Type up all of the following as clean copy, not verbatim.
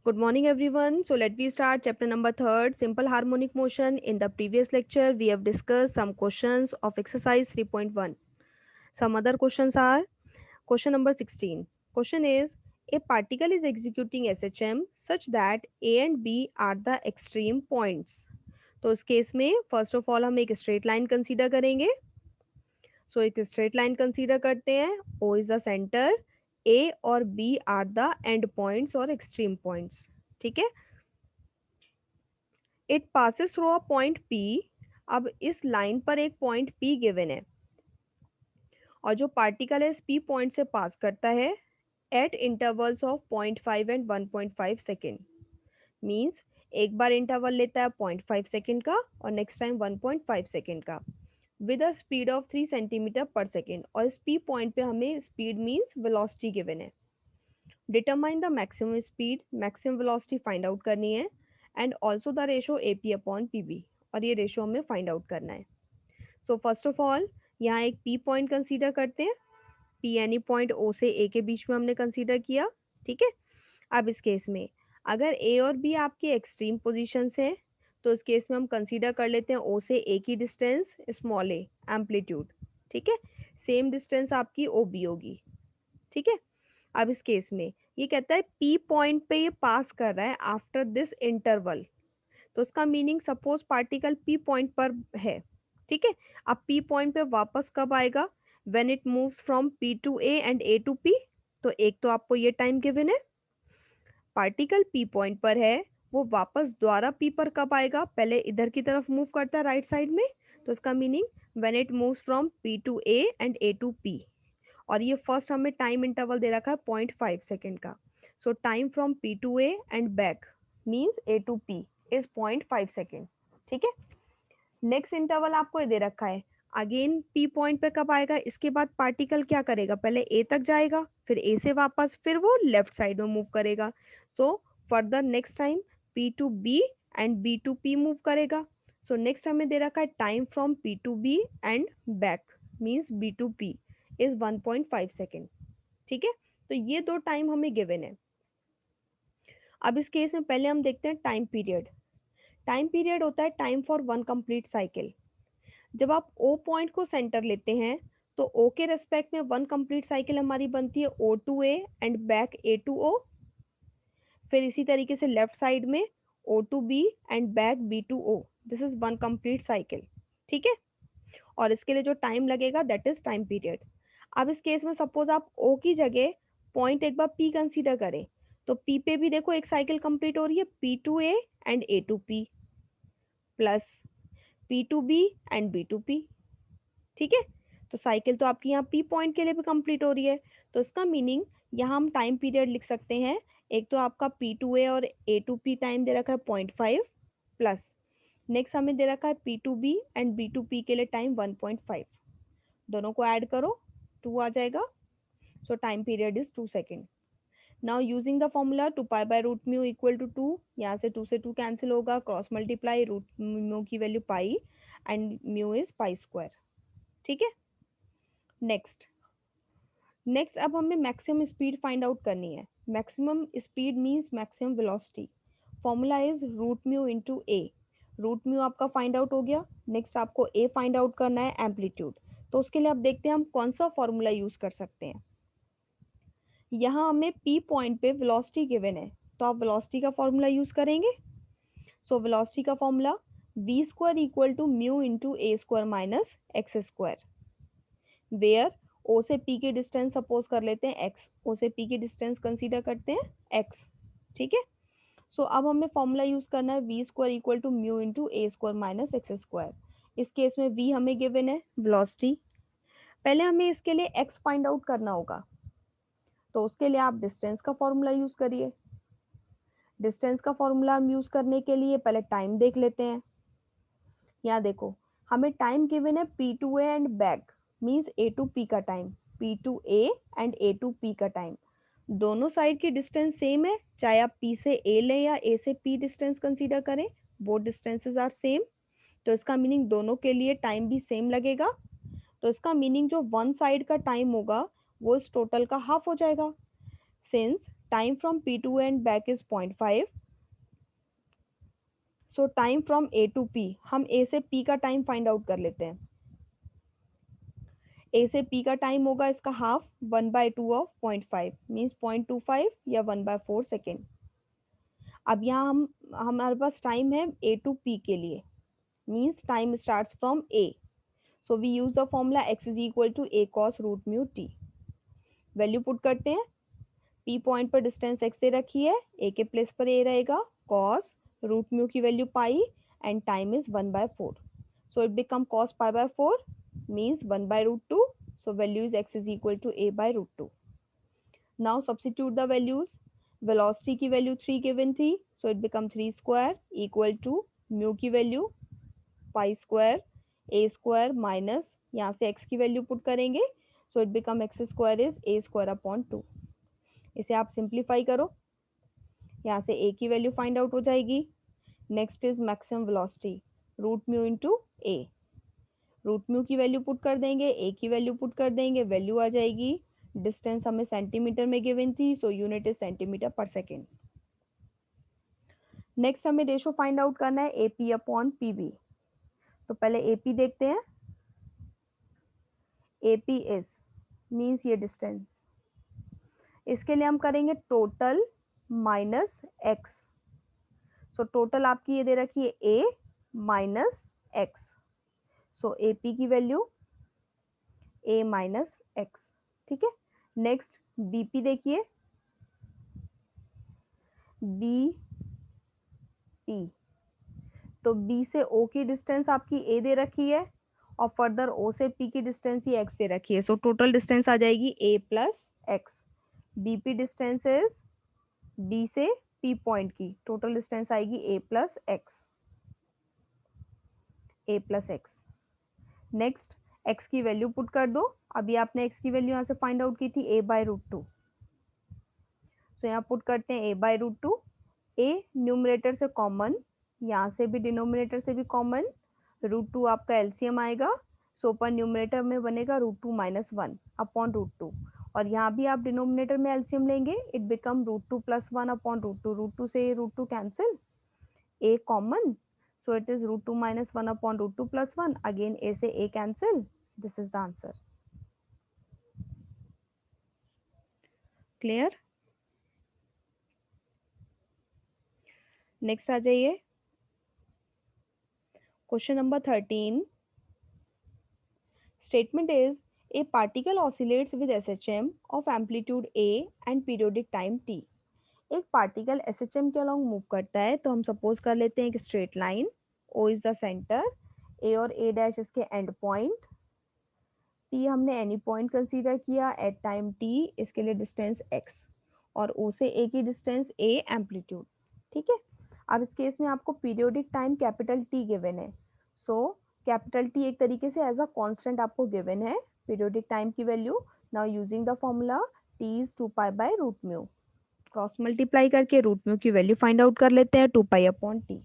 Good morning, everyone. So let me start chapter number third, simple harmonic motion. In the previous lecture, we have discussed some questions of exercise 3.1. Some other questions are question number 16. Question is a particle is executing SHM such that A and B are the extreme points. तो इस case में first of all हम एक straight line consider करेंगे. सो एक straight line consider करते हैं. O is the center, A और B are the end points और एक्सट्रीम पॉइंट्स. ठीक है. It passes through a point P. अब इस लाइन पर एक पॉइंट P गिवन है और जो पार्टिकल है इस P पॉइंट से पास करता है eight intervals of 0.5 and 1.5 second. Means एक बार इंटरवल लेता है 0.5 सेकेंड का और नेक्स्ट टाइम 1.5 सेकेंड का with a speed of 3 centimetre पर सेकेंड. और इस P पॉइंट पे हमें स्पीड मीन्स वेलोसिटी गिवन है. Determine the maximum speed, maximum velocity find out करनी है and also the ratio AP upon PB. और ये रेशो हमें फाइंड आउट करना है. सो फर्स्ट ऑफ ऑल यहाँ एक P पॉइंट कंसीडर करते हैं. P यानी पॉइंट O से A के बीच में हमने कंसीडर किया. ठीक है. अब इस केस में अगर A और B आपकी एक्सट्रीम पोजीशंस हैं तो इस केस में हम कंसीडर कर लेते हैं O से A की डिस्टेंस स्मॉल a एम्पलीट्यूड. ठीक है. सेम डिस्टेंस आपकी OB होगी. ठीक है. अब इस केस में ये कहता है P पॉइंट पे ये पास कर रहा है आफ्टर दिस इंटरवल. तो उसका meaning suppose particle P point पर है. ठीक है. अब P पॉइंट पे वापस कब आएगा? When it moves from P to A and A to P. तो एक तो आपको ये टाइम गिवन है. पार्टिकल P पॉइंट पर है, वो वापस दोबारा P पर कब आएगा? पहले इधर की तरफ मूव करता है राइट साइड में. तो इसका meaning when it moves from P to A and A to P. और ये फर्स्ट हमें टाइम इंटरवल दे रखा है 0.5 सेकेंड का. So time from P to A and back means A to P is 0.5 second. ठीक है. नेक्स्ट इंटरवल आपको ये दे रखा है. अगेन P पॉइंट पे कब आएगा? इसके बाद पार्टिकल क्या करेगा? पहले A तक जाएगा, फिर A से वापस फिर वो लेफ्ट साइड में मूव करेगा. So further next time P to B and B to P move करेगा. सो नेक्स्ट हमें दे रखा है time from P to B and back means B to P is 1.5 second. ठीक है. तो ये दो टाइम हमें गिवन है. अब इस केस में पहले हम देखते हैं टाइम पीरियड. टाइम पीरियड होता है time for one complete cycle. जब आप O पॉइंट को सेंटर लेते हैं तो O के रेस्पेक्ट में वन कंप्लीट साइकिल हमारी बनती है O to A and back A to O. फिर इसी तरीके से लेफ्ट साइड में O to B and back B to O. This is one complete cycle. ठीक है. और इसके लिए जो टाइम लगेगा दैट इज टाइम पीरियड. अब इस केस में सपोज आप O की जगह पॉइंट एक बार P कंसीडर करें तो P पे भी देखो एक साइकिल कंप्लीट हो रही है P to A and A to P plus P to B and B to P. ठीक है. तो साइकिल तो आपकी यहाँ P पॉइंट के लिए भी कंप्लीट हो रही है. तो इसका मीनिंग यहाँ हम टाइम पीरियड लिख सकते हैं. एक तो आपका P टू A और A टू P टाइम दे रखा है 0.5 प्लस नेक्स्ट हमें दे रखा है P to B and B to P के लिए टाइम 1.5. दोनों को ऐड करो 2 आ जाएगा. So time period is 2 second. Now using the formula 2 pi by root mu equal to 2. यहाँ से 2 से 2 कैंसिल होगा. क्रॉस मल्टीप्लाई रूट म्यू की value pi and mu is pi square. ठीक है. नेक्स्ट अब हमें मैक्सिमम स्पीड फाइंड आउट करनी है. Maximum speed means maximum velocity. Formula is root mu into a. Root mu आपका फाइंड आउट हो गया. नेक्स्ट आपको ए फाइंड आउट करना है एम्पलीट्यूड. तो उसके लिए अब देखते हैं हम कौन सा फॉर्मूला यूज कर सकते हैं. यहाँ हमें पी पॉइंट पे वेलोसिटी गिवन है तो आप वेलोसिटी का फॉर्मूला यूज करेंगे. सो वेलोसिटी का formula v square equal to mu into a square minus x square. Where O से पी की डिस्टेंस सपोज कर लेते हैं एक्स. ओ से पी की डिस्टेंस कंसीडर करते हैं एक्स. ठीक है. सो अब हमें फॉर्मूला यूज करना है v square equal to mu into a square minus x square. इस केस में वी हमें गिवन है वेलोसिटी. पहले हमें इसके लिए एक्स फाइंड आउट करना होगा. तो उसके लिए आप डिस्टेंस का फॉर्मूला यूज करिए. डिस्टेंस का फॉर्मूला हम यूज करने के लिए पहले टाइम देख लेते हैं. यहाँ देखो हमें टाइम गिवन है P to A and back means A to P का time. P to A and A to P का टाइम. दोनों साइड की डिस्टेंस सेम है चाहे आप P से A लें या A से P डिस्टेंस कंसीडर करें. Both distances are same. तो इसका मीनिंग दोनों के लिए टाइम भी सेम लगेगा. तो इसका मीनिंग जो वन साइड का टाइम होगा वो इस टोटल का हाफ हो जाएगा. since time from P to and back is 0.5, so time from A to P, हम A से P का टाइम फाइंड आउट कर लेते हैं। A से P का टाइम होगा इसका हाफ 1/2 ऑफ 0.5 मीन्स 0.25 या 1/4 सेकेंड। अब यहाँ हम हमारे पास टाइम है A to P के लिए, means time starts from A, so we use the formula x is equal to a cos root mu t। Value put करते हैं। P पॉइंट पर डिस्टेंस x दे रखी है, A के प्लेस पर A रहेगा, cos रूट म्यू की value pi and time is 1/4, so it become cos pi by 4 means 1/√2, so value is x is equal to a by root 2. Now substitute the values. Velocity की value 3 given थी, so it become 3 square equal to mu की value pi square a square minus यहाँ से x की value put करेंगे, so it become x square is a square upon 2. इसे आप simplify करो, यहाँ से a की वैल्यू फाइंड आउट हो जाएगी। Next is maximum velocity root mu into a, root mu की वैल्यू पुट कर देंगे, ए की वैल्यू पुट कर देंगे, वैल्यू आ जाएगी। डिस्टेंस हमें सेंटीमीटर में गिवन थी, सो यूनिट इज सेंटीमीटर पर सेकेंड। नेक्स्ट हमें रेशो फाइंड आउट करना है एपी अपॉन पीबी। तो पहले एपी देखते हैं। एपी इज मीन्स ये डिस्टेंस, इसके लिए हम करेंगे total minus x. So total आपकी ये दे रखी है ए माइनस एक्स, सो एपी की वैल्यू ए माइनस एक्स, ठीक है। नेक्स्ट बीपी देखिए, बी पी, तो बी से ओ की डिस्टेंस आपकी ए दे रखी है और फर्दर ओ से पी की डिस्टेंस ये एक्स दे रखी है, सो टोटल डिस्टेंस आ जाएगी A plus X. BP distance is B से पी पॉइंट की टोटल डिस्टेंस आएगी A plus X, A plus X. Next X की वैल्यू पुट कर दो। अभी आपने एक्स की वैल्यू यहाँ से फाइंड आउट की थी ए बाय रूट 2, तो यहाँ पुट करते हैं ए बाय रूट 2। ए न्यूमरेटर से कॉमन, यहाँ से भी डिनोमिनेटर से भी कॉमन, रूट 2 आपका एलसीएम आएगा, सो ऊपर न्यूमरेटर में बनेगा रूट 2 माइनस 1 अपॉन रूट 2, और यहाँ भी आप डिनोमिनेटर में एलसीएम लेंगे, it become root 2 plus 1 upon root 2, root 2 से root 2 cancel, a common, so it is root 2 minus 1 upon root 2 plus 1, again a से a cancel, this is the answer. Clear? Next आ जाइए, question number 13. Statement is a particle oscillates with SHM of amplitude a and periodic time t. एक particle SHM के along move करता है, तो हम suppose कर लेते हैं एक straight line, O is the center, A और A डैश इसके एंड पॉइंट, T हमने एनी पॉइंट कंसीडर किया एट टाइम T, इसके लिए डिस्टेंस x, और O से A की डिस्टेंस A एम्पलीट्यूड, ठीक है। अब इस केस में आपको periodic time capital T given है, सो कैपिटल T एक तरीके से एज अ कांस्टेंट आपको गिवन है पीरियोडिक टाइम की value. Now using the formula T is 2 pi by root mu, cross multiply करके रूट म्यू की वैल्यू फाइंड आउट कर लेते हैं, 2 pi upon T।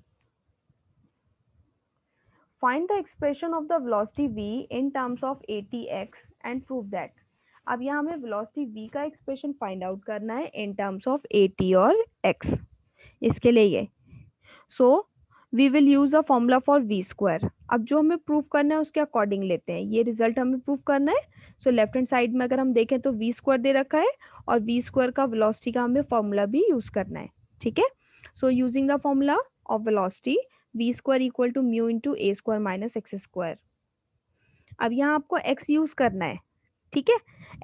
Find the expression of the velocity v in terms of atx and prove that. अब यहाँ हमें velocity v का expression find out करना है in terms of at और x, इसके लिए ये, so we will use the formula for v square। अब जो हमें प्रूव करना है उसके अकॉर्डिंग लेते हैं, ये रिजल्ट हमें प्रूव करना है, सो लेफ्ट हैंड साइड में अगर हम देखें तो v स्क्वायर दे रखा है और v स्क्वायर का वेलोसिटी का हमें फॉर्मूला भी यूज करना है, ठीक है। So using the formula of velocity v square equal to mu into a square minus x square. अब यहाँ आपको x यूज करना है, ठीक है।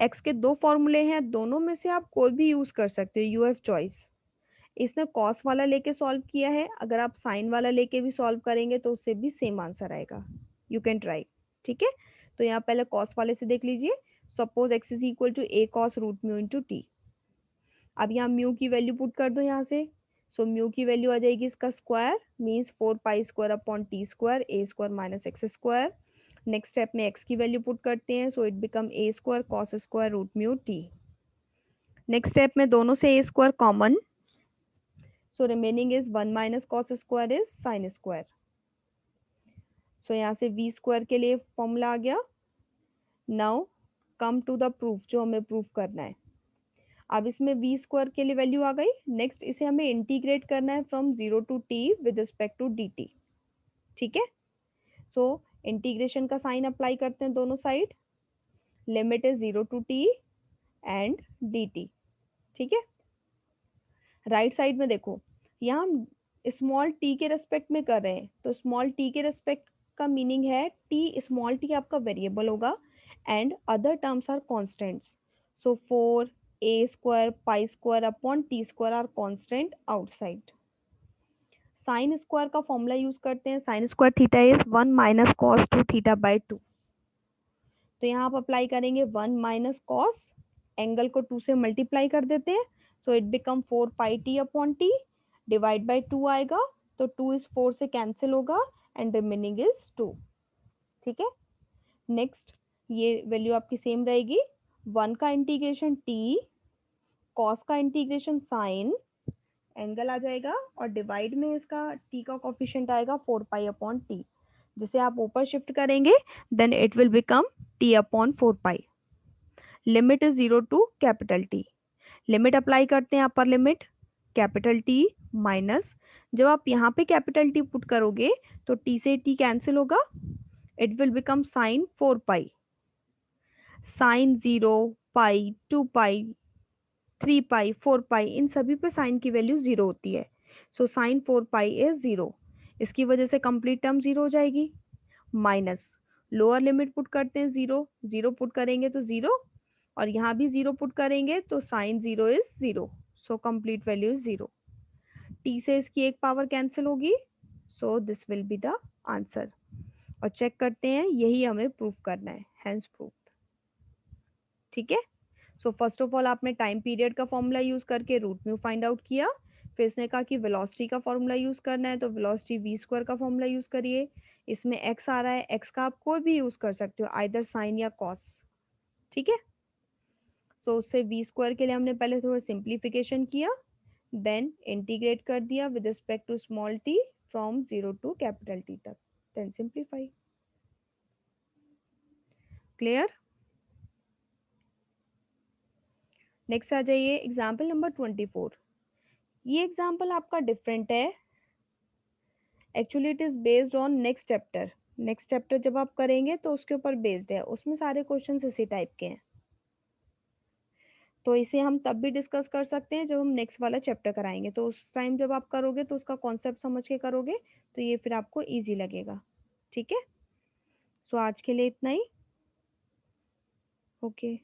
x के दो फॉर्मूले हैं, दोनों में से आप कोई भी यूज कर सकते हो, यू हैव चॉइस। इसने कॉस वाला लेके सॉल्व किया है, अगर आप साइन वाला लेके भी सॉल्व करेंगे तो उससे भी सेम आंसर आएगा, यू कैन ट्राई, ठीक है। तो यहाँ पहले कॉस वाले से देख लीजिए, suppose x is equal to a cos root mu into t. अब यहाँ म्यू की वैल्यू पुट कर दो यहाँ से, सो म्यू की वैल्यू आ जाएगी इसका square means 4 pi square upon T square A square minus x square. Next step में x की वैल्यू पुट करते हैं, so it become A square cos square root mu T. Next step में दोनों से A square common, so remaining is 1 minus cos square is sine square. So यहाँ से v square के लिए फॉर्मूला आ गया। Now come to the proof, जो हमें प्रूफ करना है। अब इसमें वी स्क्वायर के लिए वैल्यू आ गई। नेक्स्ट इसे हमें इंटीग्रेट करना है from 0 to t with respect to d t. ठीक है, सो इंटीग्रेशन का साइन अप्लाई करते हैं दोनों side. Limit is 0 to t and d t. ठीक है, राइट साइड में देखो, यहाँ हम स्मॉल टी के रेस्पेक्ट में कर रहे हैं, तो स्मॉल टी के रेस्पेक्ट का मीनिंग है टी, स्मॉल टी आपका वेरिएबल होगा and other terms are constants. So 4a² pi square upon T square are constant outside. Sine square का फॉर्मूला यूज करते हैं। Sine square theta is 1 minus cos 2 theta by 2। तो यहाँ आप apply करेंगे 1 minus cos, angle को 2 से multiply कर देते हैं, so it become 4 pi T upon T, divide by 2 आएगा, तो 2 इज 4 से कैंसिल होगा एंड रिमेनिंग इज 2। ठीक है, नेक्स्ट ये वैल्यू आपकी सेम रहेगी। 1 का इंटीग्रेशन टी, कॉस का इंटीग्रेशन साइन, एंगल आ जाएगा और डिवाइड में इसका टी का कोफिशिएंट आएगा 4 पाई अपॉन टी, जिसे आप ऊपर शिफ्ट करेंगे then it will become t upon 4 pi. Limit is 0 to capital t. Limit apply करते हैं, upper limit capital t minus, जब आप यहाँ पे कैपिटल टी पुट करोगे तो टी से टी कैंसिल होगा, it will become sine 4 pi. Sine 0, pi, 2 pi, 3 pi, 4 pi, इन सभी पे साइन की वैल्यू 0 होती है। So sine 4 pi is 0। इसकी वजह से कंप्लीट टर्म 0 हो जाएगी। माइनस लोअर लिमिट पुट करते हैं 0, 0 पुट करेंगे तो 0, और यहाँ भी 0 पुट करेंगे तो sine 0 is 0। So complete value is 0। T से इसकी एक पावर कैंसिल होगी, so this will be the answer. और चेक करते हैं, यही हमें प्रूफ करना है, हैंस प्रूफ। ठीक है, सो फर्स्ट ऑफ ऑल आपने टाइम पीरियड का फॉर्मूला यूज करके रूट म्यू फाइंड आउट किया। फिर इसने कहा कि वेलोसिटी का फॉर्मूला यूज करना है, तो वेलोसिटी वी स्क्वायर का फॉर्मूला यूज करिए। इसमें एक्स आ रहा है, एक्स का आप कोई भी यूज कर सकते हो, आइदर साइन या कॉस। ठीक है, सो उससे वी स्क्वायर के लिए हमने पहले थोड़ा सिंप्लीफिकेशन किया, देन इंटीग्रेट कर दिया with respect to small T from 0 to capital T तक, देन सिंप्लीफाई। क्लियर? नेक्स्ट आ जाइए एग्जाम्पल नंबर 24। ये एग्जाम्पल आपका डिफरेंट है, actually it is based on next chapter. Next chapter जब आप करेंगे तो उसके ऊपर बेस्ड है, उसमें सारे क्वेश्चंस इसी टाइप के हैं, तो इसे हम तब भी डिस्कस कर सकते हैं जब हम नेक्स्ट वाला चैप्टर कराएंगे, तो उस टाइम जब आप करोगे तो उसका कॉन्सेप्ट समझ के करोगे तो ये फिर आपको ईजी लगेगा। ठीक है, सो आज के लिए इतना ही। ओके।